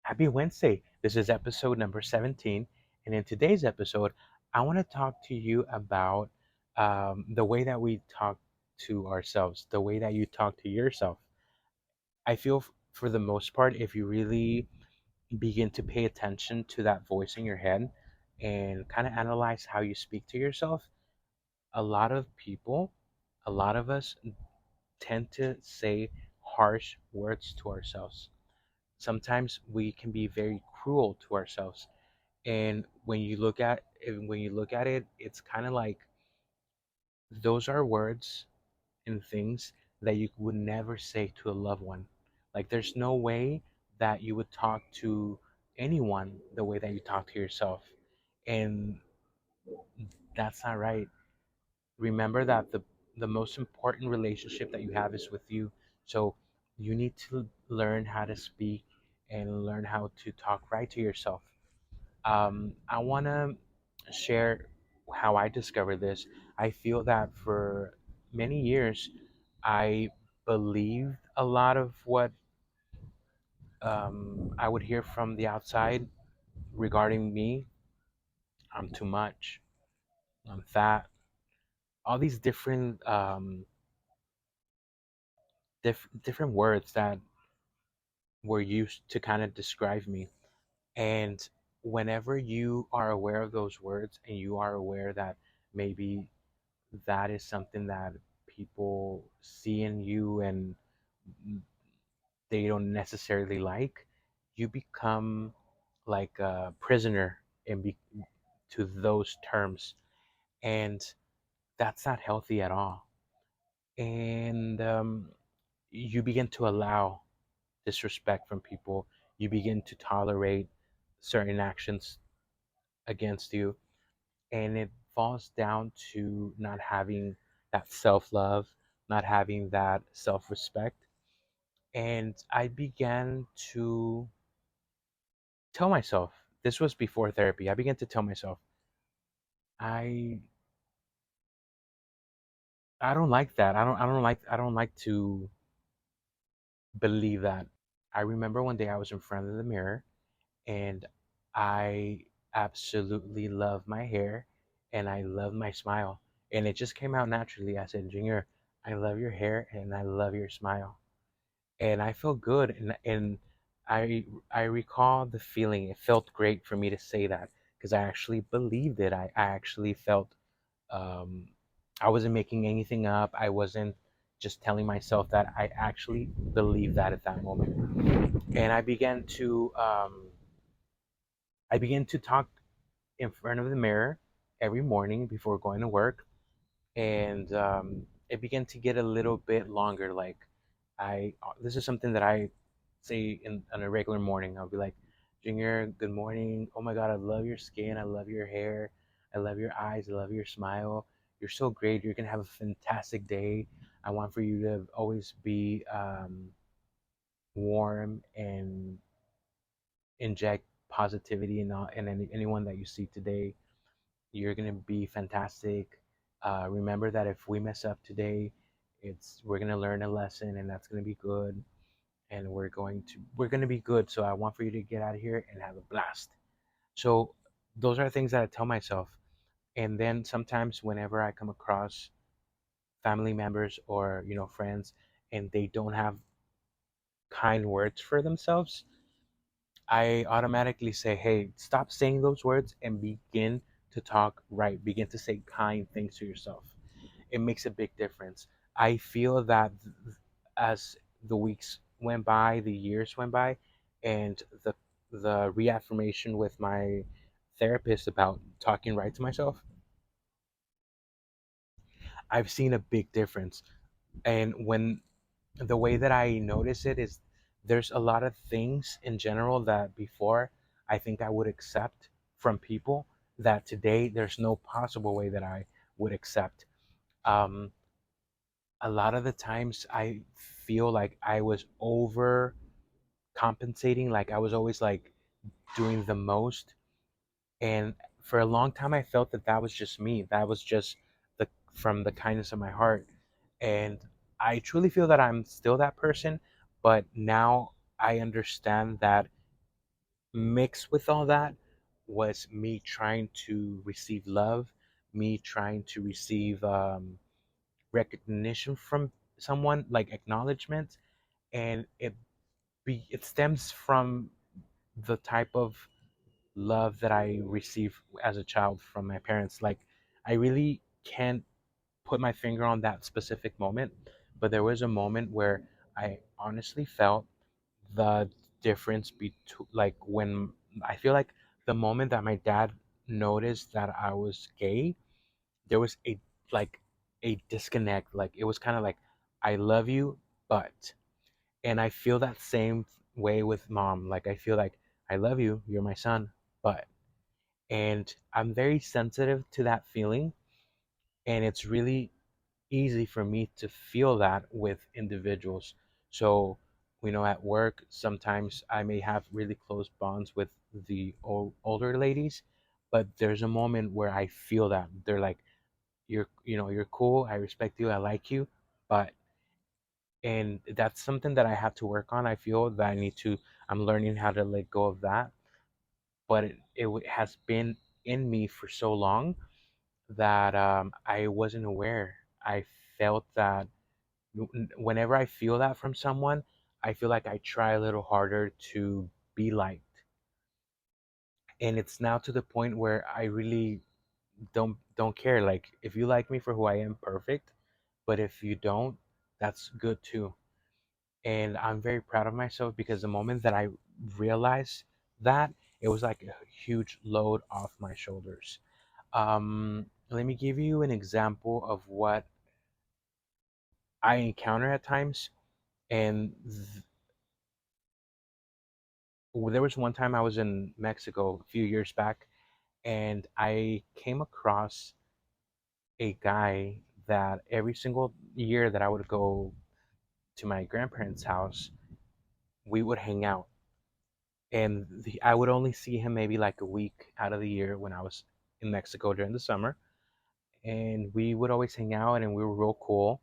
Happy Wednesday. This is episode number 17. And in today's episode, I want to talk to you about the way that we talk to ourselves, the way that you talk to yourself. I feel for the most part, if you really begin to pay attention to that voice in your head and kind of analyze how you speak to yourself, a lot of people, a lot of us tend to say harsh words to ourselves. Sometimes we can be very cruel to ourselves, and when you look at it, it's kind of like those are words and things that you would never say to a loved one. Like there's no way that you would talk to anyone the way that you talk to yourself, and that's not right. Remember that the most important relationship that you have is with you. So you need to learn how to speak and learn how to talk right to yourself. I want to share how I discovered this. I feel that for many years, I believed a lot of what I would hear from the outside regarding me. I'm too much. I'm fat. All these different words that were used to kind of describe me. And whenever you are aware of those words and you are aware that maybe that is something that people see in you and they don't necessarily like, you become like a prisoner to those terms, and that's not healthy at all. And you begin to allow disrespect from people. You begin to tolerate certain actions against you, and it falls down to not having that self love, not having that self respect. And I began to tell myself, this was before therapy. I began to tell myself, I I don't like that. I don't like to believe that. I remember one day I was in front of the mirror and I absolutely love my hair and I love my smile. And it just came out naturally. I said, Junior, I love your hair and I love your smile. And I feel good, and I recall the feeling. It felt great for me to say that because I actually believed it. I actually felt um, I wasn't making anything up. I wasn't just telling myself that. I actually believed that at that moment, and I began to talk in front of the mirror every morning before going to work, and it began to get a little bit longer. Like this is something that I say in on a regular morning. I'll be like, Junior, good morning. Oh my God, I love your skin. I love your hair. I love your eyes. I love your smile. You're so great. You're gonna have a fantastic day. I want for you to always be warm and inject positivity in anyone that you see today. You're gonna be fantastic. Remember that if we mess up today, it's we're gonna learn a lesson, and that's gonna be good. And we're gonna be good. So I want for you to get out of here and have a blast. So those are things that I tell myself. And then sometimes whenever I come across family members or friends, and they don't have kind words for themselves, I automatically say, hey, stop saying those words and begin to talk right. Begin to say kind things to yourself. It makes a big difference. I feel that as the weeks went by, the years went by, and the reaffirmation with my therapist about talking right to myself, I've seen a big difference. And when the way that I notice it is there's a lot of things in general that before I think I would accept from people that today there's no possible way that I would accept. Um, a lot of the times I feel like I was over compensating, like I was always like doing the most. And for a long time, I felt that that was just me. That was just from the kindness of my heart. And I truly feel that I'm still that person, but now I understand that mixed with all that was me trying to receive love, me trying to receive recognition from someone, like acknowledgement, and it stems from the type of love that I received as a child from my parents. Like, I really can't put my finger on that specific moment, but there was a moment where I honestly felt the difference between, like, when I feel like the moment that my dad noticed that I was gay, there was like a disconnect. Like, it was kind of like, I love you, but, and I feel that same way with mom. Like, I feel like, I love you, you're my son, but, and I'm very sensitive to that feeling, and it's really easy for me to feel that with individuals. So, at work, sometimes I may have really close bonds with the older ladies, but there's a moment where I feel that they're like, you're cool, I respect you, I like you, but, and that's something that I have to work on. I feel that I'm learning how to let go of that, but it has been in me for so long that I wasn't aware. I felt that whenever I feel that from someone, I feel like I try a little harder to be liked. And it's now to the point where I really don't care. Like, if you like me for who I am, perfect. But if you don't, that's good too. And I'm very proud of myself because the moment that I realized that, it was like a huge load off my shoulders. Let me give you an example of what I encounter at times. And there was one time I was in Mexico a few years back, and I came across a guy that every single year that I would go to my grandparents' house, we would hang out. And I would only see him maybe like a week out of the year when I was in Mexico during the summer. And we would always hang out, and we were real cool.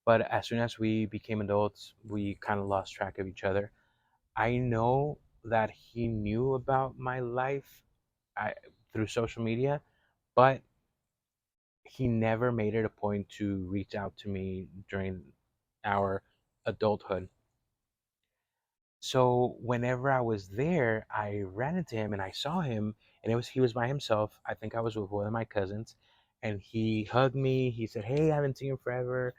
But as soon as we became adults, we kind of lost track of each other. I know that he knew about my life, through social media, but he never made it a point to reach out to me during our adulthood. So whenever I was there, I ran into him and I saw him, and he was by himself. I think I was with one of my cousins, and he hugged me. He said, "Hey, I haven't seen you forever.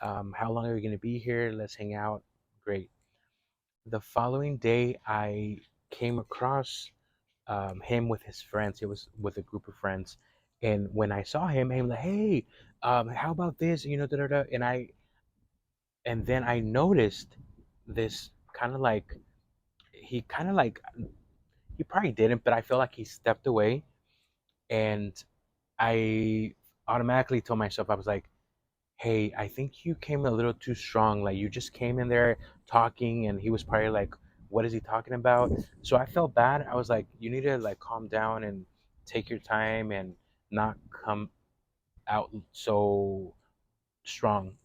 How long are you gonna be here? Let's hang out." Great. The following day, I came across him with his friends. He was with a group of friends, and when I saw him, I'm like, "Hey, how about this?" Da da da. And then I noticed this kind of like he kind of like he probably didn't, but I feel like he stepped away, and I automatically told myself, I was like, "Hey, I think you came a little too strong. Like, you just came in there talking, and he was probably like, what is he talking about?" So I felt bad. I was like, "You need to like calm down and take your time and not come out so strong."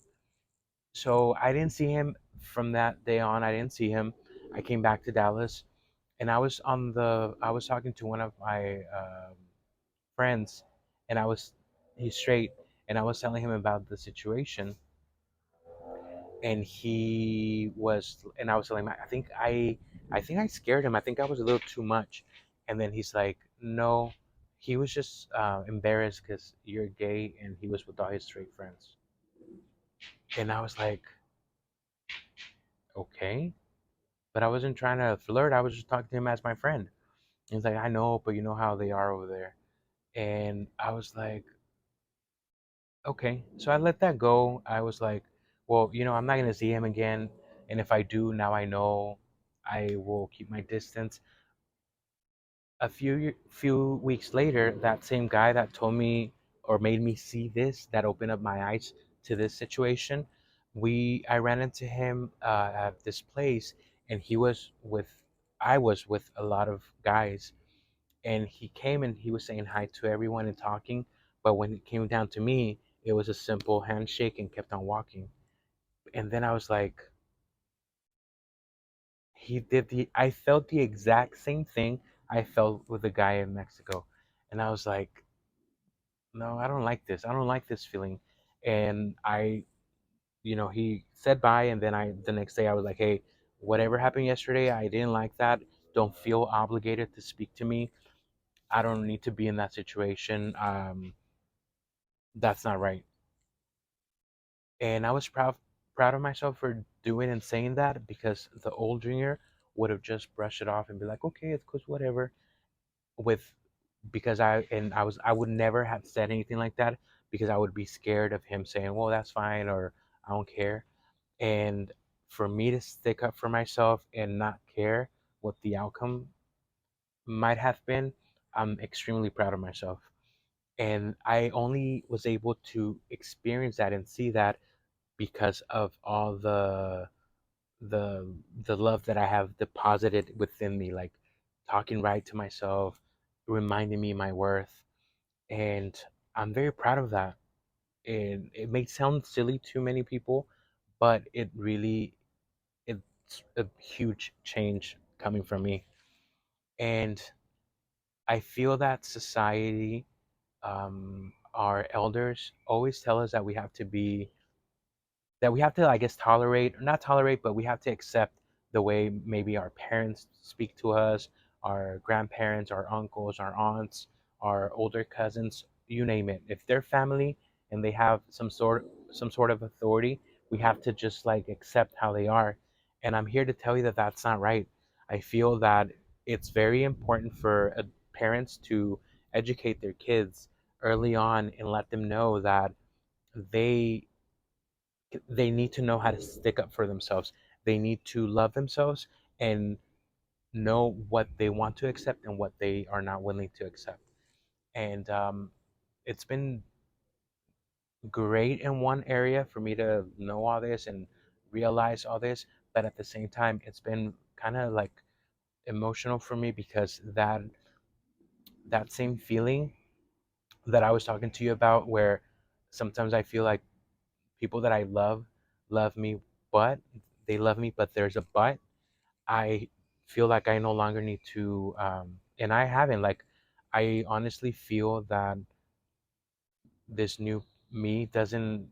So I didn't see him from that day on. I didn't see him. I came back to Dallas, and I was talking to one of my friends, and he's straight, and I was telling him about the situation, and I was telling him, I think I scared him. I think I was a little too much. And then he's like, "No, he was just embarrassed because you're gay, and he was with all his straight friends." And I was like, "Okay," but I wasn't trying to flirt. I was just talking to him as my friend. He's like, "I know, but you know how they are over there." And I was like, "Okay." So I let that go. I was like, "Well, I'm not gonna see him again, and if I do, now I know I will keep my distance." A few weeks later, that same guy that told me or made me see this, that opened up my eyes to this situation, I ran into him at this place, and I was with a lot of guys, and he came and he was saying hi to everyone and talking, but when it came down to me, it was a simple handshake and kept on walking. And then I was like, I felt the exact same thing I felt with the guy in Mexico. And I was like, no, I don't like this. I don't like this feeling. And he said bye. And then the next day I was like, hey, whatever happened yesterday, I didn't like that. Don't feel obligated to speak to me. I don't need to be in that situation. That's not right. And I was proud of myself for doing and saying that, because the old junior would have just brushed it off and be like, okay, it's cause whatever. With because I would never have said anything like that, because I would be scared of him saying, well, that's fine, or I don't care. And for me to stick up for myself and not care what the outcome might have been, I'm extremely proud of myself. And I only was able to experience that and see that because of all the the love that I have deposited within me, like talking right to myself, reminding me my worth. And I'm very proud of that. And it may sound silly to many people, but it's a huge change coming from me. And I feel that society, our elders always tell us that we have to, I guess, tolerate, or not tolerate, but we have to accept the way maybe our parents speak to us, our grandparents, our uncles, our aunts, our older cousins, you name it. If they're family and they have some sort of authority, we have to just like accept how they are. And I'm here to tell you that that's not right. I feel that it's very important for parents to educate their kids early on and let them know that they they need to know how to stick up for themselves. They need to love themselves and know what they want to accept and what they are not willing to accept. And it's been great in one area for me to know all this and realize all this, but at the same time, it's been kind of like emotional for me, because that same feeling that I was talking to you about, where sometimes I feel like people that I love me, but they love me, but there's a but. I feel like I no longer need to, and I haven't. Like, I honestly feel that this new me doesn't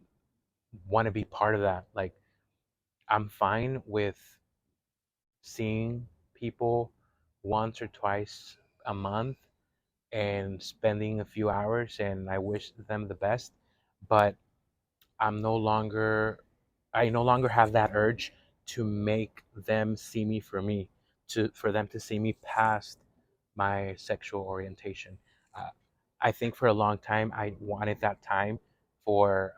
want to be part of that. Like, I'm fine with seeing people once or twice a month and spending a few hours, and I wish them the best. But I'm no longer I no longer have that urge to make them see me for me, to for them to see me past my sexual orientation. Uh, I think for a long time I wanted that time for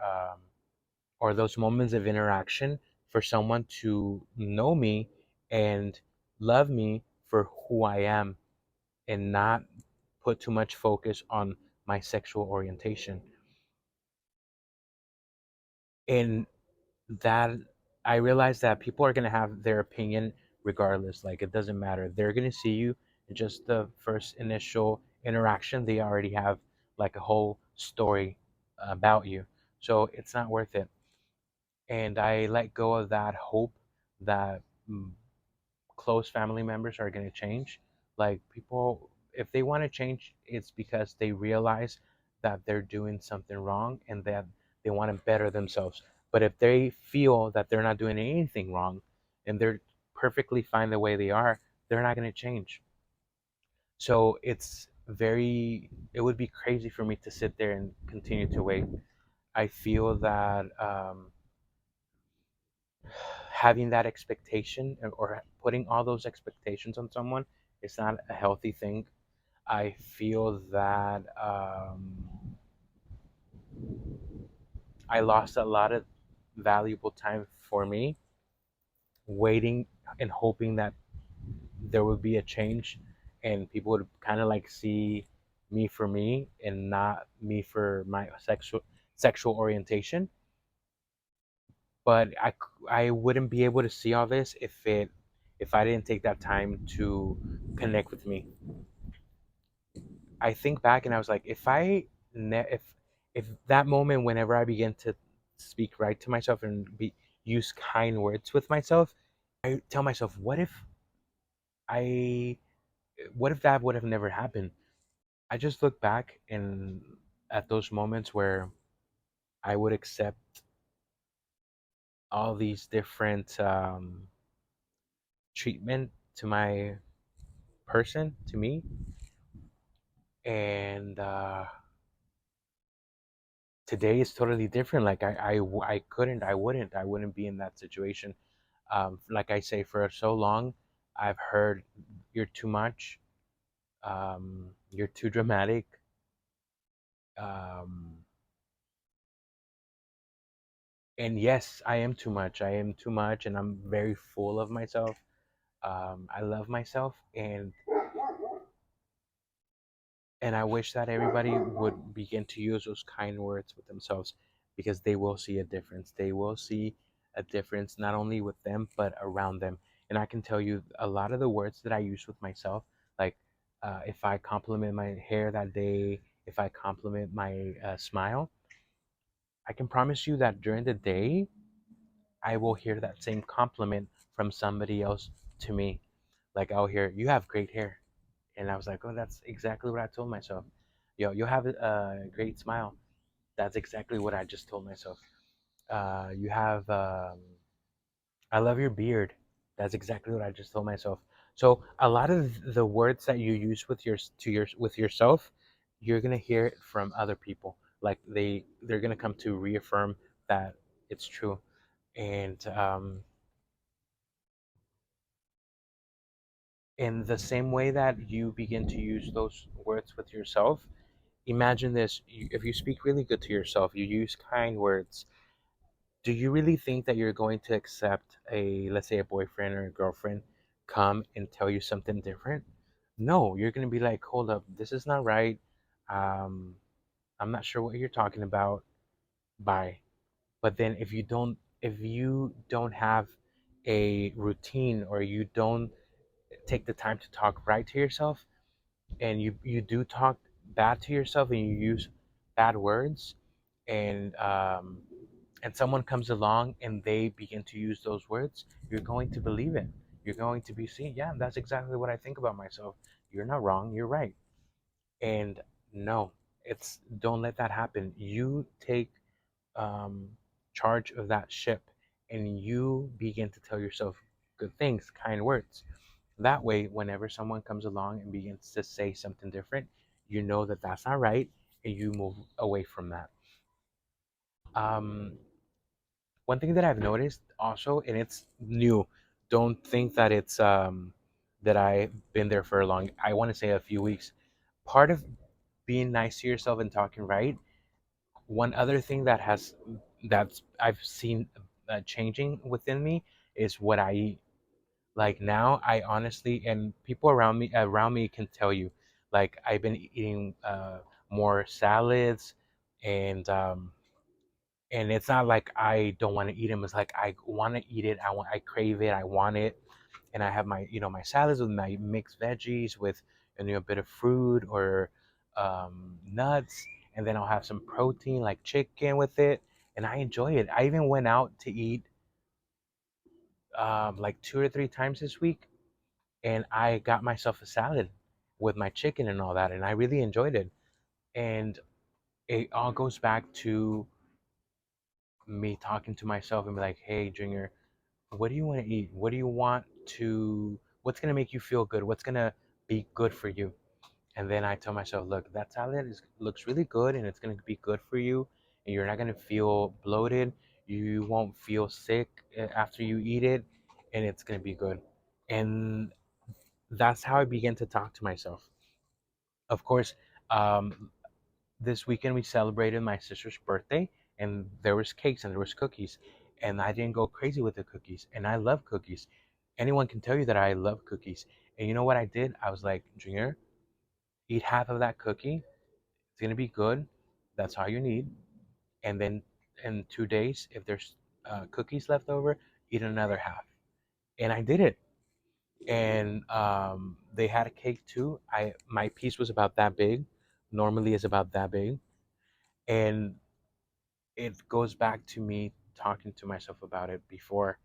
or those moments of interaction for someone to know me and love me for who I am, and not put too much focus on my sexual orientation. And that I realize that people are gonna have their opinion regardless. Like, it doesn't matter. They're gonna see you in just the first initial interaction. They already have like a whole story about you, so it's not worth it. And I let go of that hope that close family members are gonna change. Like, people, if they want to change, it's because they realize that they're doing something wrong and that they want to better themselves. But if they feel that they're not doing anything wrong and they're perfectly fine the way they are, they're not going to change. So it would be crazy for me to sit there and continue to wait. I feel that having that expectation, or putting all those expectations on someone, is not a healthy thing. I feel that I lost a lot of valuable time for me, waiting and hoping that there would be a change and people would kind of like see me for me and not me for my sexual orientation. But I wouldn't be able to see all this if I didn't take that time to connect with me. I think back and I was like, if that moment, whenever I began to speak right to myself and use kind words with myself, I tell myself, what if? I what if that would have never happened? I just look back and at those moments where I would accept all these different treatment to my person, to me, and today is totally different. Like I couldn't, I wouldn't be in that situation. Like I say, for so long, I've heard you're too much, you're too dramatic, um, and yes, I am too much. I am too much, and I'm very full of myself. I love myself, and I wish that everybody would begin to use those kind words with themselves because they will see a difference. They will see a difference not only with them but around them. And I can tell you a lot of the words that I use with myself, like if I compliment my hair that day, if I compliment my smile, I can promise you that during the day, I will hear that same compliment from somebody else to me. Like I'll hear, "You have great hair." And I was like, oh, that's exactly what I told myself. Yo, you have a great smile. That's exactly what I just told myself. You have, I love your beard. That's exactly what I just told myself. So a lot of the words that you use with with yourself, you're gonna hear it from other people. Like they're gonna come to reaffirm that it's true. And in the same way that you begin to use those words with yourself, imagine this: if you speak really good to yourself, you use kind words, do you really think that you're going to accept a, let's say, a boyfriend or a girlfriend come and tell you something different? No, you're going to be like, hold up, this is not right. um I'm not sure what you're talking about. Bye. But then if you don't have a routine, or you don't take the time to talk right to yourself, and you do talk bad to yourself, and you use bad words, and someone comes along and they begin to use those words, you're going to believe it. You're going to be seeing, yeah, that's exactly what I think about myself. You're not wrong, you're right. And no, it's don't let that happen. You take um, charge of that ship, and you begin to tell yourself good things, kind words. That way, whenever someone comes along and begins to say something different, you know that that's not right, and you move away from that. Um, One thing that I've noticed also, and it's new, don't think that it's that I've been there for a long. I want to say a few weeks. Part of being nice to yourself and talking right. One other thing that's I've seen changing within me is what I eat. Like now, I honestly, and people around me can tell you, like I've been eating more salads, and it's not like I don't want to eat them. It's like I want to eat it. I crave it. I want it, and I have my my salads with my mixed veggies with a bit of fruit or nuts, and then I'll have some protein like chicken with it, and I enjoy it. I even went out to eat like 2 or 3 times this week, and I got myself a salad with my chicken and all that, and I really enjoyed it. And it all goes back to me talking to myself and be like, "Hey, Junior, what do you want to eat? What's going to make you feel good? What's going to be good for you?" And then I tell myself, look, that salad looks really good, and it's going to be good for you, and you're not going to feel bloated. You won't feel sick after you eat it, and it's going to be good. And that's how I begin to talk to myself. Of course, um, this weekend we celebrated my sister's birthday, and there was cakes and there was cookies, and I didn't go crazy with the cookies, and I love cookies. Anyone can tell you that I love cookies. And you know what I did? I was like, Junior, eat half of that cookie. It's gonna be good. That's all you need. And then in 2 days, if there's cookies left over, eat another half. And I did it. And they had a cake too. I My piece was about that big. Normally, it's about that big. And it goes back to me talking to myself about it before.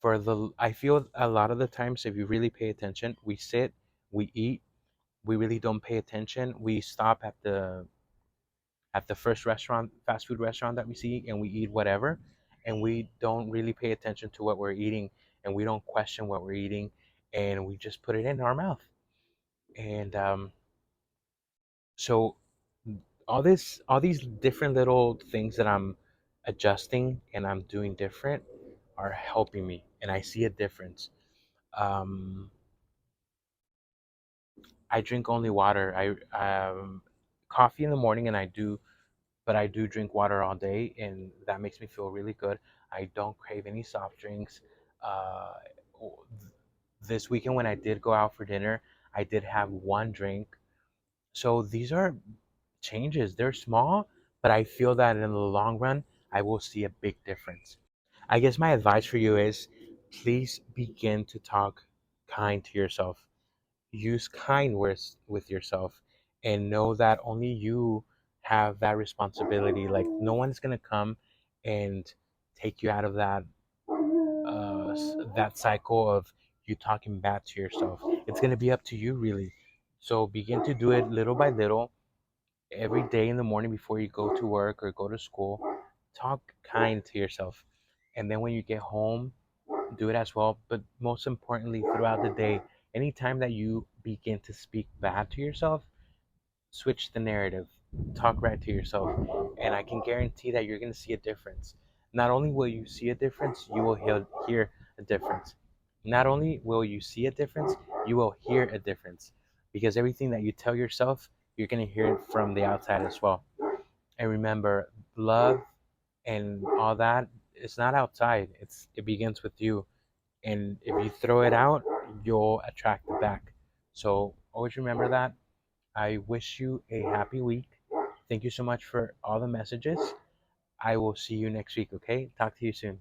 I feel a lot of the times, if you really pay attention, we sit, we eat, we really don't pay attention. We stop at the first restaurant, fast food restaurant that we see, and we eat whatever, and we don't really pay attention to what we're eating, and we don't question what we're eating, and we just put it in our mouth. And so all these different little things that I'm adjusting and I'm doing different are helping me, and I see a difference. Um, I drink only water. Coffee in the morning, and I do drink water all day, and that makes me feel really good. I don't crave any soft drinks. Uh, this weekend when I did go out for dinner, I did have one drink. So these are changes. They're small, but I feel that in the long run, I will see a big difference. I guess my advice for you is please begin to talk kind to yourself. Use kind words with yourself and know that only you have that responsibility. Like, no one's going to come and take you out of that cycle of you talking bad to yourself. It's going to be up to you, really. So begin to do it little by little every day in the morning before you go to work or go to school. Talk kind to yourself. And then when you get home, do it as well. But most importantly, throughout the day, anytime that you begin to speak bad to yourself, switch the narrative. Talk right to yourself. And I can guarantee that you're going to see a difference. Not only will you see a difference, you will hear a difference. Not only will you see a difference, you will hear a difference. Because everything that you tell yourself, you're going to hear it from the outside as well. And remember, love and all that, it's not outside. It begins with you, and if you throw it out, you'll attract it back. So always remember that. I wish you a happy week. Thank you so much for all the messages. I will see you next week, okay? Talk to you soon.